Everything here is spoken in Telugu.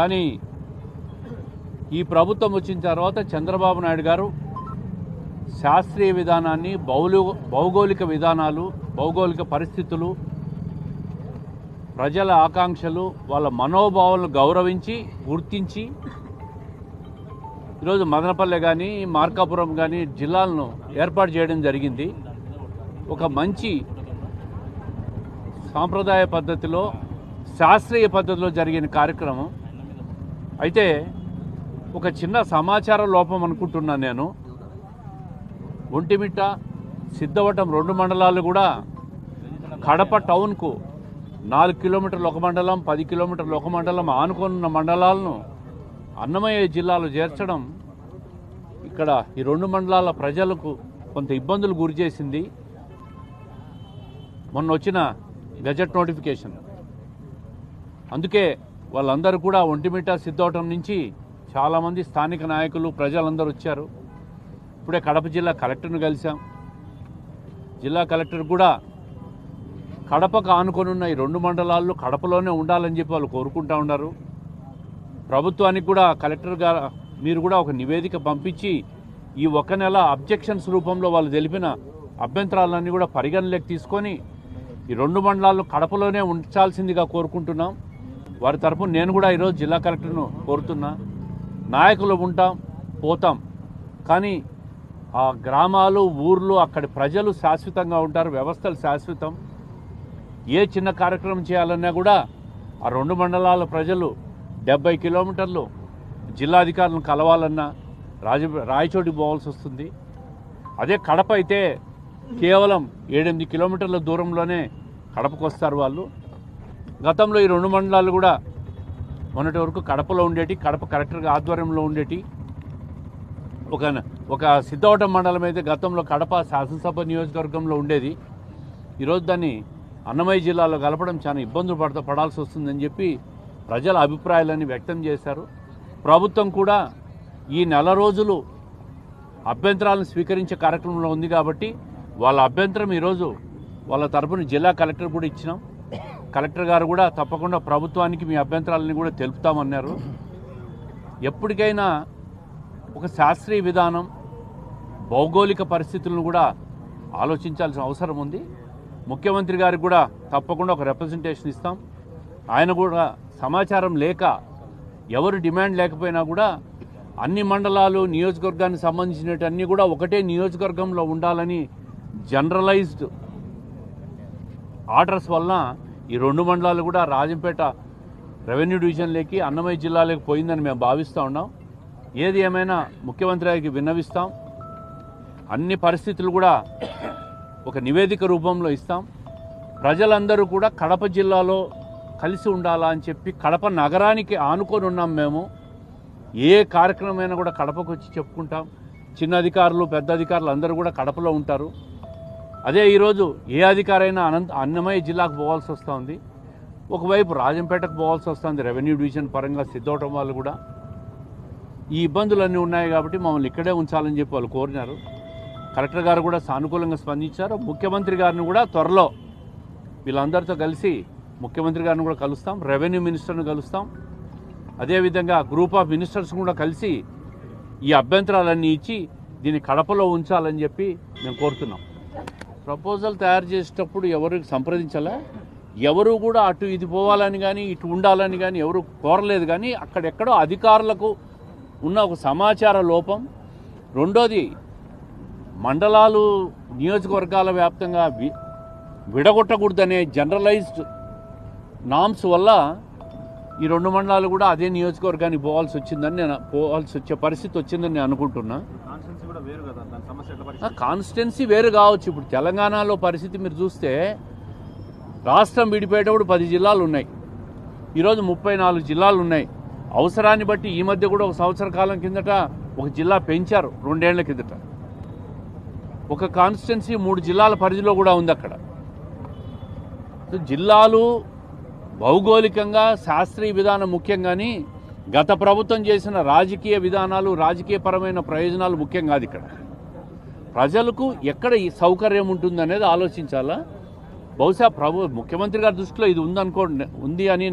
కానీ ఈ ప్రభుత్వం వచ్చిన తర్వాత చంద్రబాబు నాయుడు గారు శాస్త్రీయ విధానాన్ని, భౌగోళిక విధానాలు, భౌగోళిక పరిస్థితులు, ప్రజల ఆకాంక్షలు, వాళ్ళ మనోభావాలను గౌరవించి గుర్తించి ఈరోజు మదనపల్లె కానీ మార్కాపురం కానీ జిల్లాలను ఏర్పాటు చేయడం జరిగింది. ఒక మంచి సాంప్రదాయ పద్ధతిలో, శాస్త్రీయ పద్ధతిలో జరిగిన కార్యక్రమం. అయితే ఒక చిన్న సమాచార లోపం అనుకుంటున్నాను నేను. ఒంటిమిట్ట, సిద్ధవటం 2 మండలాలు కూడా కడప టౌన్కు 4 కిలోమీటర్లు ఒక మండలం, 10 కిలోమీటర్లు ఒక మండలం ఆనుకున్న మండలాలను అన్నమయ్య జిల్లాలో చేర్చడం ఇక్కడ ఈ 2 మండలాల ప్రజలకు కొంత ఇబ్బందులు గురి చేసింది. మొన్న వచ్చిన గజెట్ నోటిఫికేషన్, అందుకే వాళ్ళందరూ కూడా ఒంటిమిట్ట, సిద్ధవటం నుంచి చాలామంది స్థానిక నాయకులు, ప్రజలందరూ వచ్చారు. ఇప్పుడే కడప జిల్లా కలెక్టర్ను కలిసాం. జిల్లా కలెక్టర్ కూడా కడపకు ఆనుకొనున్న ఈ 2 మండలాల్లో కడపలోనే ఉండాలని చెప్పి వాళ్ళు కోరుకుంటా ఉన్నారు. ప్రభుత్వానికి కూడా కలెక్టర్ గారు మీరు కూడా ఒక నివేదిక పంపించి ఈ 1 నెల అబ్జెక్షన్స్ రూపంలో వాళ్ళు తెలిపిన అభ్యంతరాలన్నీ కూడా పరిగణలోకి తీసుకొని ఈ 2 మండలాల్లో కడపలోనే ఉంచాల్సిందిగా కోరుకుంటున్నాం. వారి తరఫున నేను కూడా ఈరోజు జిల్లా కలెక్టర్ను కోరుతున్నా. నాయకులు ఉంటాం, పోతాం, కానీ ఆ గ్రామాలు, ఊర్లు, అక్కడి ప్రజలు శాశ్వతంగా ఉంటారు. వ్యవస్థలు శాశ్వతం. ఏ చిన్న కార్యక్రమం చేయాలన్నా కూడా ఆ 2 మండలాల ప్రజలు 70 కిలోమీటర్లు జిల్లాధికారులను కలవాలన్నా రాయచోటికి పోవాల్సి వస్తుంది. అదే కడప అయితే కేవలం 7-8 కిలోమీటర్ల దూరంలోనే కడపకు వస్తారు వాళ్ళు. గతంలో ఈ 2 మండలాలు కూడా మొన్నటి వరకు కడపలో ఉండేటి, కడప కలెక్టర్ ఆధ్వర్యంలో ఉండేటి. ఒక సిద్ధవటం మండలం అయితే గతంలో కడప శాసనసభ నియోజకవర్గంలో ఉండేది. ఈరోజు దాన్ని అన్నమయ్య జిల్లాలో కలపడం చాలా ఇబ్బందులు పడాల్సి వస్తుందని చెప్పి ప్రజల అభిప్రాయాలన్నీ వ్యక్తం చేశారు. ప్రభుత్వం కూడా ఈ నెల రోజులు అభ్యంతరాలను స్వీకరించే కార్యక్రమంలో ఉంది కాబట్టి వాళ్ళ అభ్యంతరం ఈరోజు వాళ్ళ తరపున జిల్లా కలెక్టర్ కూడా ఇచ్చినాం. కలెక్టర్ గారు కూడా తప్పకుండా ప్రభుత్వానికి మీ అభ్యంతరాలని కూడా తెలుపుతామన్నారు. ఎప్పటికైనా ఒక శాస్త్రీయ విధానం, భౌగోళిక పరిస్థితులను కూడా ఆలోచించాల్సిన అవసరం ఉంది. ముఖ్యమంత్రి గారికి కూడా తప్పకుండా ఒక రిప్రజెంటేషన్ ఇస్తాం. ఆయన కూడా సమాచారం లేక, ఎవరు డిమాండ్ లేకపోయినా కూడా అన్ని మండలాలు, నియోజకవర్గానికి సంబంధించినవన్నీ కూడా ఒకటే నియోజకవర్గంలో ఉండాలని జనరలైజ్డ్ ఆర్డర్స్ వలన ఈ 2 మండలాలు కూడా రాజంపేట రెవెన్యూ డివిజన్లోకి, అన్నమయ్య జిల్లాలోకి పోయిందని మేము భావిస్తూ ఉన్నాం. ఏది ఏమైనా ముఖ్యమంత్రి గారికి విన్నవిస్తాం. అన్ని పరిస్థితులు కూడా ఒక నివేదిక రూపంలో ఇస్తాం. ప్రజలందరూ కూడా కడప జిల్లాలో కలిసి ఉండాలా అని చెప్పి కడప నగరానికి ఆనుకొని ఉన్నాం మేము. ఏ కార్యక్రమమైనా కూడా కడపకు వచ్చి చెప్పుకుంటాం. చిన్న అధికారులు, పెద్ద అధికారులు అందరూ కూడా కడపలో ఉంటారు. అదే ఈరోజు ఏ అధికారైనా అన్నమయ్య జిల్లాకు పోవాల్సి వస్తుంది, ఒకవైపు రాజంపేటకు పోవాల్సి వస్తుంది రెవెన్యూ డివిజన్ పరంగా. సిద్ధవటం వాళ్ళు కూడా ఈ ఇబ్బందులన్నీ ఉన్నాయి కాబట్టి మమ్మల్ని ఇక్కడే ఉంచాలని చెప్పి వాళ్ళు కోరినారు. కలెక్టర్ గారు కూడా సానుకూలంగా స్పందించారు. ముఖ్యమంత్రి గారిని కూడా త్వరలో వీళ్ళందరితో కలిసి ముఖ్యమంత్రి గారిని కూడా కలుస్తాం, రెవెన్యూ మినిస్టర్ను కలుస్తాం. అదేవిధంగా గ్రూప్ ఆఫ్ మినిస్టర్స్ కూడా కలిసి ఈ అభ్యంతరాలన్నీ ఇచ్చి దీన్ని కడపలో ఉంచాలని చెప్పి మేము కోరుతున్నాం. ప్రపోజల్ తయారు చేసేటప్పుడు ఎవరికి సంప్రదించాలా, ఎవరు కూడా అటు ఇది పోవాలని కానీ ఇటు ఉండాలని కానీ ఎవరు కోరలేదు. కానీ అక్కడెక్కడో అధికారులకు ఉన్న ఒక సమాచార లోపం. రెండోది, మండలాలు, నియోజకవర్గాల వ్యాప్తంగా విడగొట్టకూడదనే జనరలైజ్డ్ నామ్స్ వల్ల ఈ 2 మండలాలు కూడా అదే నియోజకవర్గానికి పోవాల్సి వచ్చే పరిస్థితి వచ్చిందని నేను అనుకుంటున్నా. కాన్స్టిట్యున్సీ వేరు కావచ్చు. ఇప్పుడు తెలంగాణలో పరిస్థితి మీరు చూస్తే రాష్ట్రం విడిపోయేటప్పుడు 10 జిల్లాలు ఉన్నాయి, ఈరోజు 34 జిల్లాలు ఉన్నాయి. అవసరాన్ని బట్టి ఈ మధ్య కూడా 1 సంవత్సర కాలం కిందట ఒక జిల్లా పెంచారు, 2 ఏళ్ల కిందట. ఒక కాన్స్టిట్యున్సీ 3 జిల్లాల పరిధిలో కూడా ఉంది అక్కడ. జిల్లాలు భౌగోళికంగా శాస్త్రీయ విధానం ముఖ్యం, కానీ గత ప్రభుత్వం చేసిన రాజకీయ విధానాలు, రాజకీయపరమైన ప్రయోజనాలు ముఖ్యం కాదు. ఇక్కడ ప్రజలకు ఎక్కడ ఈ సౌకర్యం ఉంటుందనేది ఆలోచించాలా. బహుశా ముఖ్యమంత్రి గారి దృష్టిలో ఇది ఉంది అని